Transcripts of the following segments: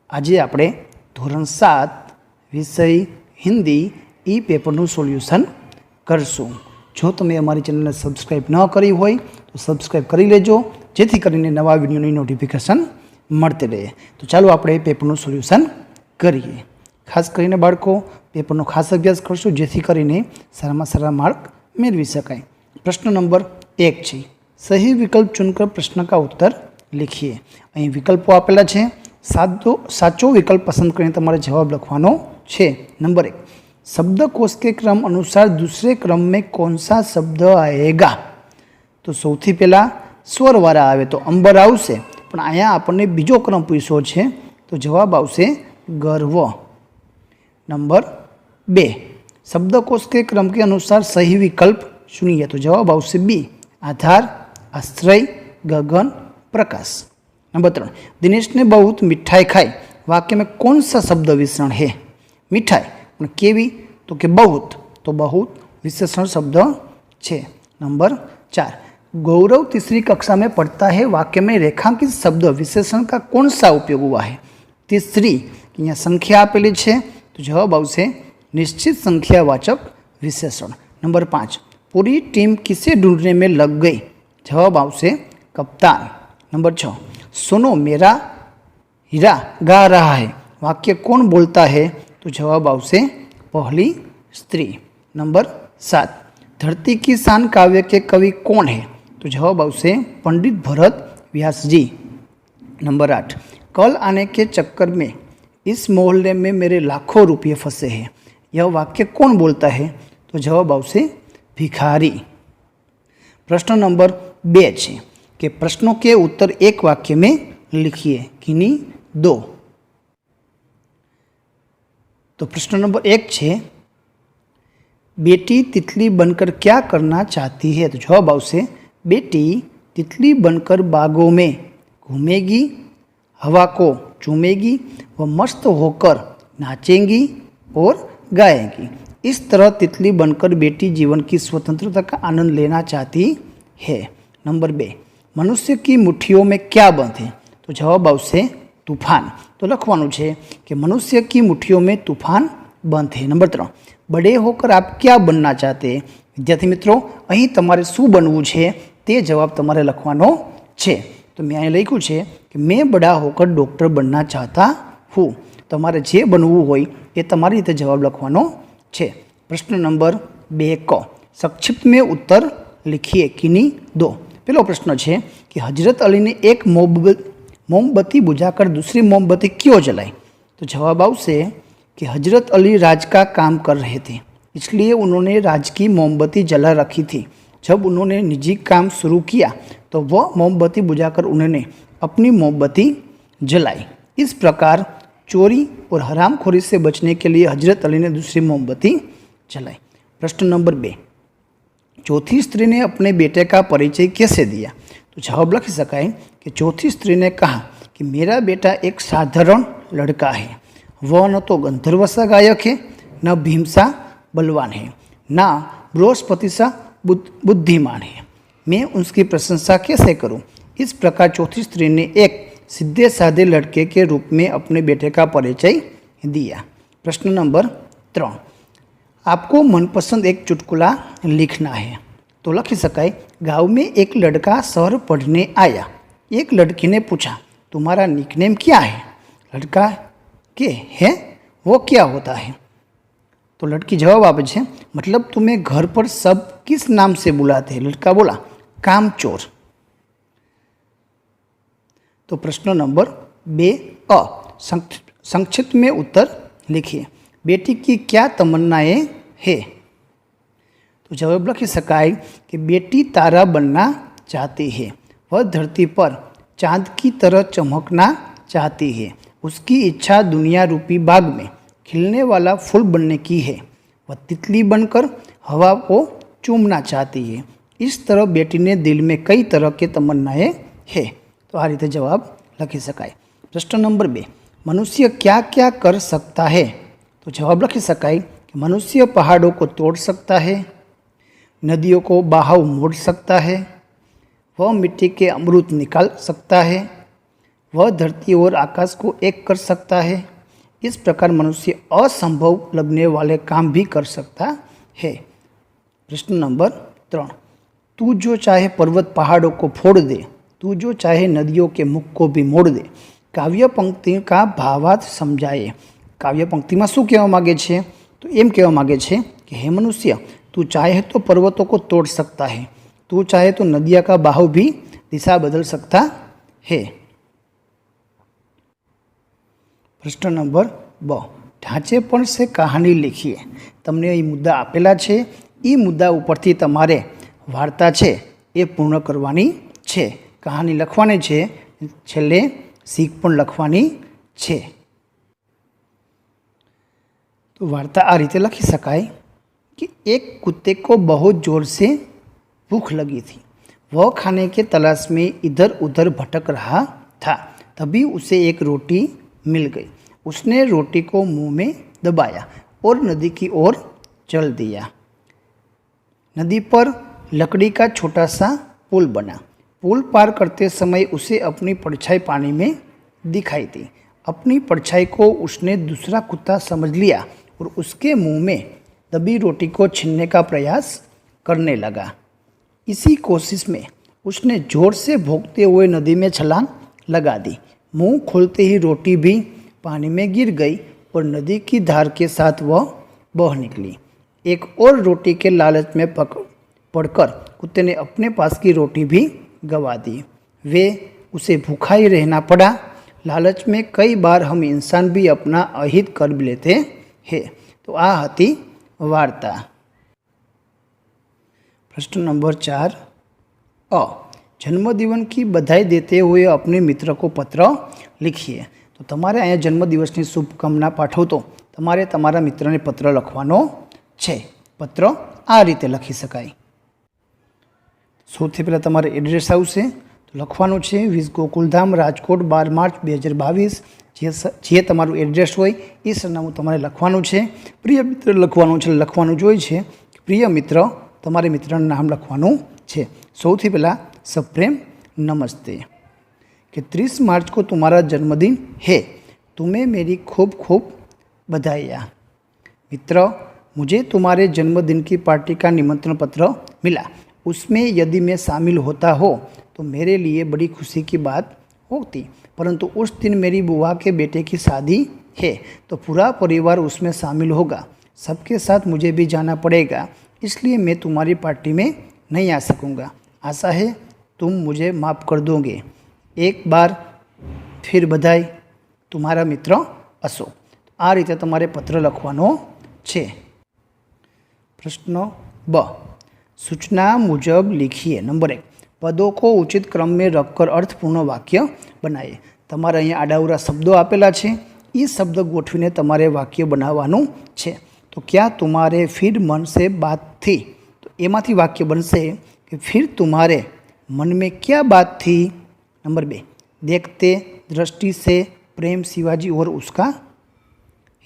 આજે આપણે ધોરણ 7 વિષય હિન્દી ઈ પેપરનું સોલ્યુશન કરશું। જો તમે અમારી ચેનલને સબસ્ક્રાઈબ ન કરી હોય તો સબસ્ક્રાઈબ કરી લેજો, જેથી કરીને નવા વિડીયોની નોટિફિકેશન મળતી રહે। તો ચાલો આપણે પેપરનું સોલ્યુશન કરીએ। ખાસ કરીને બાળકો પેપરનો ખાસ અભ્યાસ કરશું, જેથી કરીને સારામાં સારા માર્ક મેળવી શકાય। પ્રશ્ન નંબર 1 છે, सही विकल्प चुनकर प्रश्न का उत्तर लिखिए। अहीं विकल्पों आपेला छे, साचो विकल्प पसंद करीने तमारे जवाब लखवानो छे। नंबर 1, शब्दकोश के क्रम अनुसार दूसरे क्रम में कौन सा शब्द आएगा? तो सौथी पहला स्वरवाळा आवे तो अंबर आवशे, पण अहींया आपणे बीजो क्रम पूछ्यो छे तो जवाब आवशे गर्व। नंबर 2, शब्दकोश के क्रम के अनुसार सही विकल्प चुनिए तो जवाब आवशे बी, आधार, आश्रय, गगन, प्रकाश। नंबर 3, दिनेश ने बहुत मिठाई खाई, वाक्य में कौन सा शब्द विशेषण है? मिठाई पण केवी तो कि बहुत, तो बहुत विशेषण शब्द है। नंबर 4, गौरव तीसरी कक्षा में पढ़ता है, वाक्य में रेखांकित शब्द विशेषण का कौन सा उपयोग हुआ है? तीसरी, यहाँ संख्या आपेली है तो जवाब आवशे निश्चित संख्यावाचक विशेषण। नंबर 5, पूरी टीम किसे ढूंढने में लग गई? जवाब आवशे कप्तान। नंबर 6, सुनो मेरा हीरा गा रहा है, वाक्य कौन बोलता है? तो जवाब आवशे पहली स्त्री। नंबर 7, धरती की शान काव्य के कवि कौन है? तो जवाब आवशे पंडित भरत व्यास जी। नंबर 8, कल आने के चक्कर में इस मोहल्ले में मेरे लाखों रुपये फंसे हैं, यह वाक्य कौन बोलता है? तो जवाब आवशे भिखारी। प्रश्न नंबर 2 है कि प्रश्नों के उत्तर एक वाक्य में लिखिए, किन्हीं 2। तो प्रश्न नंबर 1 है, बेटी तितली बनकर क्या करना चाहती है? तो जवाब आवशे बेटी तितली बनकर बागों में घूमेगी, हवा को चूमेगी व मस्त होकर नाचेंगी और गाएगी। इस तरह तितली बनकर बेटी जीवन की स्वतंत्रता का आनंद लेना चाहती है। नंबर 2, मनुष्य की मुट्ठियों में क्या बंद है? तो जवाब आवशे तूफान। तो लखवानुं छे कि मनुष्य की मुट्ठियों में तूफान बंद है। नंबर 3, बड़े होकर आप क्या बनना चाहते हैं? विद्यार्थी मित्रों, अहीं तमारे शुं बनवुं छे ते जवाब तमारे लखवानो छे। तो मैं अहीं लख्युं छे कि मैं बड़ा होकर डॉक्टर बनना चाहता हूँ। तमारे जे बनवुं होय ए तमारी रीते जवाब लखवानो छे। प्रश्न नंबर 2 क, संक्षिप्त में उत्तर लिखिए, किन्हीं 2। पहलो प्रश्न है कि हजरत अली ने एक मोमबत्ती बुझाकर दूसरी मोमबत्ती क्यों जलाई? तो जवाब आवशे कि हजरत अली राज का काम कर रहे थे, इसलिए उन्होंने राज की मोमबत्ती जला रखी थी। जब उन्होंने निजी काम शुरू किया तो वह मोमबत्ती बुझाकर उन्होंने अपनी मोमबत्ती जलाई। इस प्रकार चोरी और हरामखोरी से बचने के लिए हजरत अली ने दूसरी मोमबत्ती जलाई। प्रश्न नंबर 2, चौथी स्त्री ने अपने बेटे का परिचय कैसे दिया? तो जवाब लिख सकाय कि चौथी स्त्री ने कहा कि मेरा बेटा एक साधारण लड़का है, वह न तो गंधर्व सा गायक है, न भीम सा बलवान है, न बृहस्पति सा बुद्धिमान है, मैं उसकी प्रशंसा कैसे करूं? इस प्रकार चौथी स्त्री ने एक सीधे साधे लड़के के रूप में अपने बेटे का परिचय दिया। प्रश्न नंबर 3, आपको मनपसंद एक चुटकुला लिखना है। तो लिख सकाय, गांव में एक लड़का शहर पढ़ने आया, एक लड़की ने पूछा तुम्हारा निकनेम क्या है? लड़का के है वो क्या होता है? तो लड़की जवाब आपे छे मतलब तुम्हें घर पर सब किस नाम से बुलाते हैं? लड़का बोला कामचोर। तो प्रश्न नंबर 2 अ, संक्षिप्त में उत्तर लिखिए, बेटी की क्या तमन्नाएं है? तो जवाब लिख सकाय कि बेटी तारा बनना चाहती है, वह धरती पर चांद की तरह चमकना चाहती है, उसकी इच्छा दुनिया रूपी बाग में खिलने वाला फूल बनने की है, वह तितली बनकर हवा को चूमना चाहती है। इस तरह बेटी ने दिल में कई तरह के तमन्नाएं है। तो आ रीते जवाब लखी सकाय। प्रश्न नंबर 2, मनुष्य क्या क्या कर सकता है? तो जवाब लखी सकाय कि मनुष्य पहाड़ों को तोड़ सकता है, नदियों को बहाव मोड़ सकता है, वह मिट्टी के अमृत निकाल सकता है, वह धरती और आकाश को एक कर सकता है। इस प्रकार मनुष्य असंभव लगने वाले काम भी कर सकता है। प्रश्न नंबर 3, तू जो चाहे पर्वत पहाड़ों को फोड़ दे, तू जो चाहे नदियों के मुख को भी मोड़ दे। काव्य पंक्ति का भावार्थ समझाए। काव्य पंक्ति में शू कहवा मांगे छे? तो एम कहवा मांगे छे कि हे मनुष्य, तू चाहे तो पर्वतों को तोड़ सकता है, तू चाहे तो नदिया का बहाव भी दिशा बदल सकता है। प्रश्न नंबर 2, ढांचेपण से कहानी लिखिए। तमने ये मुद्दा आपेला छे, ई मुद्दा उपरथी तमारे वार्ता छे ए पूर्ण करवानी छे। कहानी लखवानी छे, छेल्ले सीख पण लखवानी छे। तो वार्ता आ रीते लखी शकाय कि एक कुत्ते को बहुत जोर से भूख लगी थी। वह खाने के तलाश में इधर उधर भटक रहा था। तभी उसे एक रोटी मिल गई। उसने रोटी को मुंह में दबाया और नदी की ओर चल दिया। नदी पर लकड़ी का छोटा सा पुल बना। पुल पार करते समय उसे अपनी परछाई पानी में दिखाई दी। अपनी परछाई को उसने दूसरा कुत्ता समझ लिया और उसके मुंह में दबी रोटी को छीनने का प्रयास करने लगा। इसी कोशिश में उसने जोर से भौंकते हुए नदी में छलांग लगा दी। मुंह खोलते ही रोटी भी पानी में गिर गई और नदी की धार के साथ वह बह निकली। एक और रोटी के लालच में पड़कर कुत्ते ने अपने पास की रोटी भी गवा दी। वे उसे भूखा ही रहना पड़ा। लालच में कई बार हम इंसान भी अपना अहित कर लेते हैं। तो आ हती वार्ता। प्रश्न नंबर 4, अ, जन्मदिवस की बधाई देते हुए अपने मित्र को पत्र लिखिए। तो तमारे अहीं जन्मदिवसनी शुभकामना पाठवतो तमारे तमारा मित्रने पत्र लखवानो छे। पत्र आ रीते लखी शकाय। સૌથી પહેલાં તમારે એડ્રેસ આવશે તો લખવાનું છે 20 ગોકુલધામ રાજકોટ 12 માર્ચ 2022 જે તમારું એડ્રેસ હોય એ સરનામું તમારે લખવાનું છે। પ્રિય મિત્ર લખવાનું છે, લખવાનું જ હોય છે પ્રિય મિત્ર, તમારે મિત્રનું નામ લખવાનું છે। સૌથી પહેલાં સપ્રેમ નમસ્તે कि 30 मार्च को तुम्हारा जन्मदिन है, तुम्हें मेरी खूब खूब बधाइयाँ। मित्र, मुझे तुम्हारे जन्मदिन की पार्टी का निमंत्रण पत्र मिला। उसमें यदि मैं शामिल होता हो तो मेरे लिए बड़ी खुशी की बात होती, परंतु उस दिन मेरी बुआ के बेटे की शादी है तो पूरा परिवार उसमें शामिल होगा। सबके साथ मुझे भी जाना पड़ेगा, इसलिए मैं तुम्हारी पार्टी में नहीं आ सकूँगा। आशा है तुम मुझे माफ़ कर दोगे। एक बार फिर बधाई, तुम्हारा मित्र अशोक। आ रीते तमारे पत्र लखवानो छे। प्रश्न ब, सूचना मुजब लिखिए। नंबर 1, पदों को उचित क्रम में रखकर अर्थपूर्ण वाक्य बनाए। तमारे अहीं आडावरा शब्दों आपेला छे, ये शब्द गोठवीने तमारे वाक्य बनाववानुं छे। तो क्या तुम्हारे फिर मन से बात थी, तो एमांथी वाक्य बनशे कि फिर तुम्हारे मन में क्या बात थी। नंबर 2, देखते दृष्टि से प्रेम शिवाजी और उसका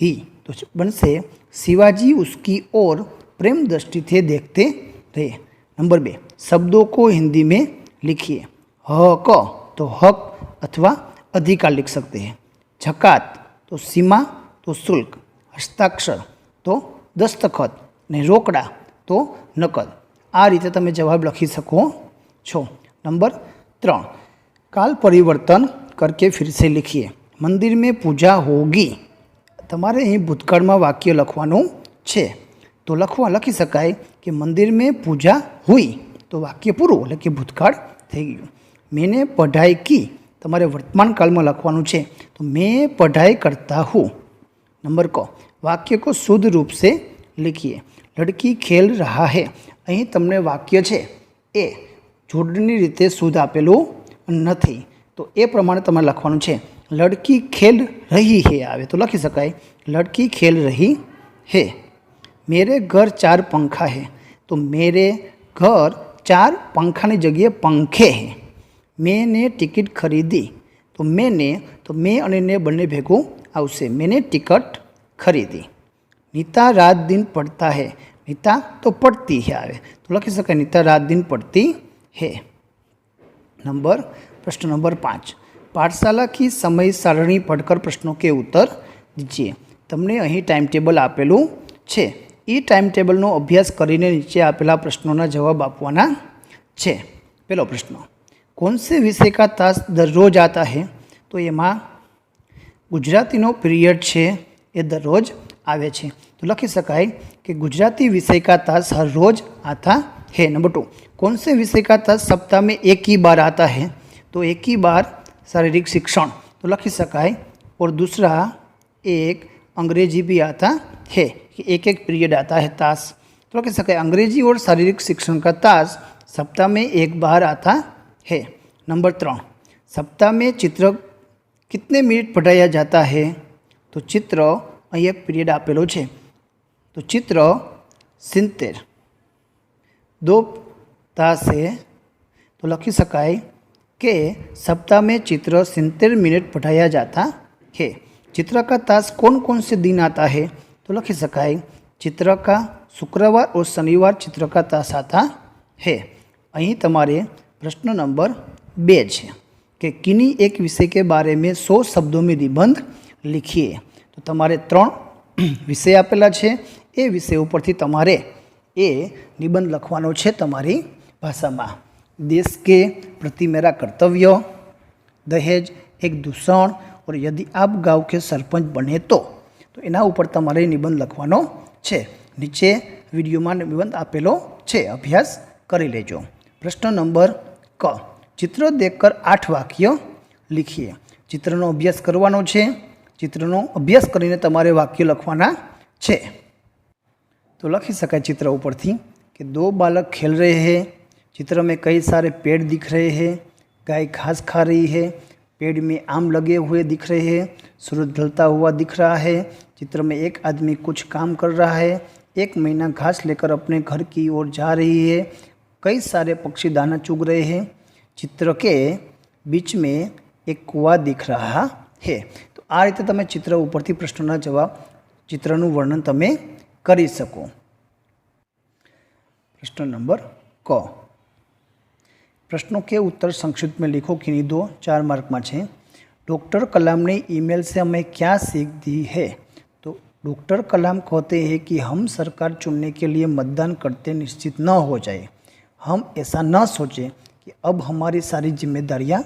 ही, तो बनशे शिवाजी उसकी ओर प्रेम दृष्टि से देखते रहे। नंबर 2, शब्दों को हिंदी में लिखिए। हक तो हक अथवा अधिकार लिख सकते हैं। झकात तो सीमा तो शुल्क, हस्ताक्षर तो दस्तखत ने रोकड़ा तो नकद। आ रीते तमे जवाब लखी सको छो। नंबर 3, काल परिवर्तन करके फिर से लिखिए। मंदिर में पूजा होगी। तमारे अहीं भूतकाल में वाक्य लखवानुं छे, तो लखी शकाय कि मंदिर में पूजा हुई, तो वाक्य पूरुं એટલે કે ભૂતકાળ થઈ ગયું। मैंने पढ़ाई की, तमारे वर्तमान काल में लखवानुं छे, तो मैं पढ़ाई करता हूँ। नंबर क, वाक्य को शुद्ध रूप से लिखिए। लड़की खेल रहा है। અહીં તમને વાક્ય છે એ જોડણી રીતે શુદ્ધ આપેલું નથી, તો એ પ્રમાણે તમારે લખવાનું છે। લડકી ખેલ રહી है આવે તો લખી શકાય લડકી ખેલ રહી है। मेरे घर 4 पंखा है, तो मेरे घर 4 पंखानी जगह पंखे हैं। मैंने टिकट खरीदी, तो मैंने तो मैं अने ने बने भेगू आवशे। मैंने टिकट खरीदी। नीता रात दिन पढ़ता है। नीता तो पढ़ती है आवे तो लखी शकाय नीता रात दिन पढ़ती है। प्रश्न नंबर 5, पाठशाला की समय सारणी पढ़कर प्रश्नों के उत्तर दीजिए। तमने અહીં टाइम टेबल आपेलू है। ये टाइम टेबलનો अभ्यास करीने नीचे आपेला प्रश्नों जवाब आपवाना है। पहलो प्रश्न, कौन से विषय का तास दररोज आता है? तो एमां गुजरातीनो पीरियड है ये दररोज आवे छे। तो लखी शकाय कि गुजराती विषय का तास हर रोज आता है। नंबर 2, कौन से विषय का तास सप्ताह में एक ही बार आता है? तो एक ही बार शारीरिक शिक्षण। तो लखी शकाय। और दूसरा, एक अंग्रेजी भी आता है कि एक एक पीरियड आता है तास। तो लखी शकाय अंग्रेजी और शारीरिक शिक्षण का तास सप्ताह में एक बार आता है। नंबर 3, सप्ताह में चित्र कितने मिनट पढ़ाया जाता है? तो चित्र અહીં એક પીરિયડ આપેલો છે, તો चित्र 70 2 तास है। तो लखी शकाय कि सप्ताह में चित्र 70 मिनट पढ़ाया जाता है। चित्र का तास कौन कौन से दिन आता है? तो लखी शकाय चित्र का शुक्रवार और शनिवार चित्र का तास आता है। અહીં તમારે प्रश्न नंबर 2 है कि किन्हीं एक विषय के बारे में 100 शब्दों में निबंध लिखिए। तो तमारे 3 विषय आपेला है। ए विषय उपरथी तमारे ए निबंध लखवानो छे तमारी भाषा में। देश के प्रति मेरा कर्तव्य, दहेज एक दूषण और यदि आप गांव के सरपंच बने तो एना ऊपर तमारे निबंध लखवानो छे। नीचे विडियो में निबंध आपेलो छे, अभ्यास करी लेजो। प्रश्न नंबर क, चित्र देखकर 8 वाक्य लिखिए। चित्रनो अभ्यास करवानो छे। चित्रनो अभ्यास करीने तमारे वाक्य लखवाना छे। तो लखी शकाय चित्र उपरथी कि 2 बालक खेल रहे हैं। चित्र में कई सारे पेड़ दिख रहे हैं। गाय घास खा रही है। पेड़ में आम लगे हुए दिख रहे हैं। सूरज ढलता हुआ दिख रहा है। चित्र में एक आदमी कुछ काम कर रहा है। एक मैना घास लेकर अपने घर की ओर जा रही है। कई सारे पक्षी दाना चुग रहे हैं। चित्र के बीच में एक कुआं दिख रहा है। तो आ रीते तमे चित्र उपरथी प्रश्नोना जवाब, चित्रનું वर्णन तमे करी सको। प्रश्न नंबर क, प्रश्नों के उत्तर संक्षिप्त में लिखो। किन्हीं 2 4 मार्क में है। डॉक्टर कलाम ने ईमेल से हमें क्या सीख दी है? तो डॉक्टर कलाम कहते हैं कि हम सरकार चुनने के लिए मतदान करते निश्चित न हो जाए। हम ऐसा न सोचें कि अब हमारी सारी जिम्मेदारियां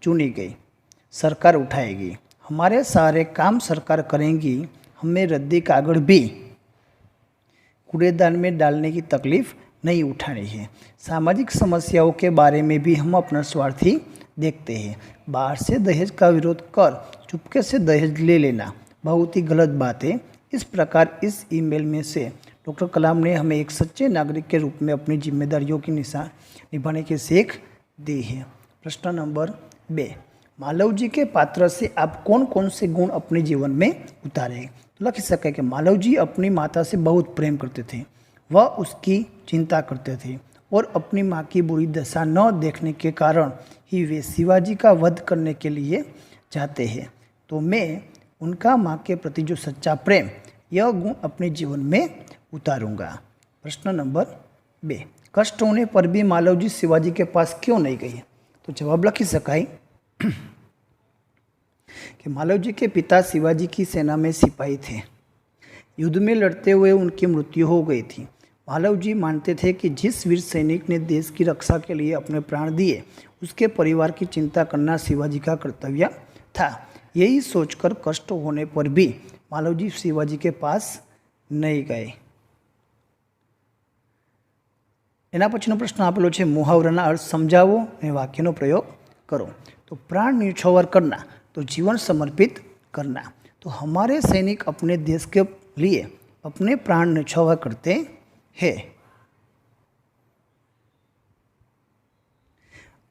चुनी गई, सरकार उठाएगी, हमारे सारे काम सरकार करेंगी। हमें रद्दी कागज भी कूड़ेदान में डालने की तकलीफ नहीं उठानी है। सामाजिक समस्याओं के बारे में भी हम अपना स्वार्थी देखते हैं। बाहर से दहेज का विरोध कर चुपके से दहेज ले लेना बहुत ही गलत बात है। इस प्रकार इस ईमेल में से डॉक्टर कलाम ने हमें एक सच्चे नागरिक के रूप में अपनी जिम्मेदारियों की निभाने की सीख दी है। प्रश्न नंबर 2, मालव जी के पात्र से आप कौन कौन से गुण अपने जीवन में उतारे? तो लिख सके कि मालव जी अपनी माता से बहुत प्रेम करते थे। वह उसकी चिंता करते थे और अपनी माँ की बुरी दशा न देखने के कारण ही वे शिवाजी का वध करने के लिए जाते हैं। तो मैं उनका माँ के प्रति जो सच्चा प्रेम, यह गुण अपने जीवन में उतारूंगा। प्रश्न नंबर 2, कष्ट होने पर भी मालव जी शिवाजी के पास क्यों नहीं गए? तो जवाब लिखी शकाय कि मालव जी के पिता शिवाजी की सेना में सिपाही थे। युद्ध में लड़ते हुए उनकी मृत्यु हो गई थी। मालव जी मानते थे कि जिस वीर सैनिक ने देश की रक्षा के लिए अपने प्राण दिए, उसके परिवार की चिंता करना शिवाजी का कर्तव्य था। यही सोचकर कष्ट होने पर भी मालव जी शिवाजी के पास नहीं गए। एना पछीनो प्रश्न आपेलो छे, मुहावराना अर्थ समझावो ने वाक्यनो प्रयोग करो। तो प्राण न्यौछावर करना, तो जीवन समर्पित करना। तो हमारे सैनिक अपने देश के लिए अपने प्राण न्यौछावर करते हैं।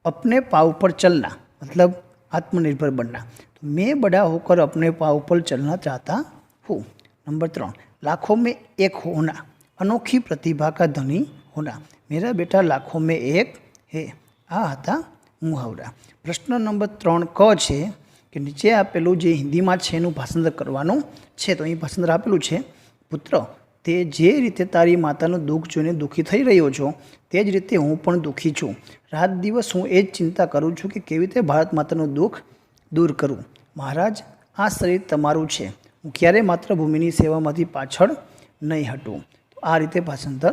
अपने पाँव पर चलना मतलब आत्मनिर्भर बनना। तो मैं बड़ा होकर अपने पाँव पर चलना चाहता हूँ। नंबर 3, लाखों में एक होना, अनोखी प्रतिभा का धनी होना। मेरा बेटा लाखों में एक है। आ था मुहावरा। प्रश्न नंबर 3 क है कि नीचे आपेलू जो हिंदी में है एનું ભાષાંતર કરવાનું છે। तो અહીં ભાષાંતર આપેલું છે, પુત્ર તે જે રીતે તારી માતાનું દુઃખ જોઈને દુઃખી થઈ રહ્યો છો, તે જ રીતે હું પણ દુઃખી છું। રાત દિવસ હું એ જ ચિંતા કરું છું કે કેવી રીતે ભારત માતાનું દુઃખ दूर करूँ। महाराज आ शरीर तमारुं छे, हूँ क्यारे मातृभूमिनी सेवामांथी पाछळ नहीं हटूँ। तो आ रीते भाषांतर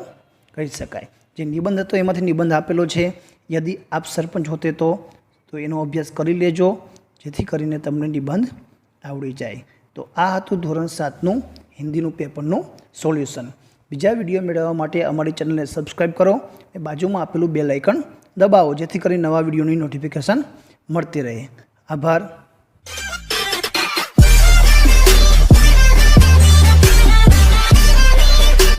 करी शकाय। जे निबंध हतो एमांथी निबंध आपेलो छे। यदि आप सरपंच होते तो एनो अभ्यास करी लेजो, जेथी करीने तमने निबंध आवड़ी जाए। तो आ हतुं धोरण 7નું हिंदीનું पेपरનું सोल्यूशन। बीजा विडियो मेळववा माटे अमारी चेनलने सब्सक्राइब करो अने बाजुमां आपेલું बेल आइकन दबावो, जेथी करीने नवा विडियोनी नोटिफिकेशन मळती रहे। आभार।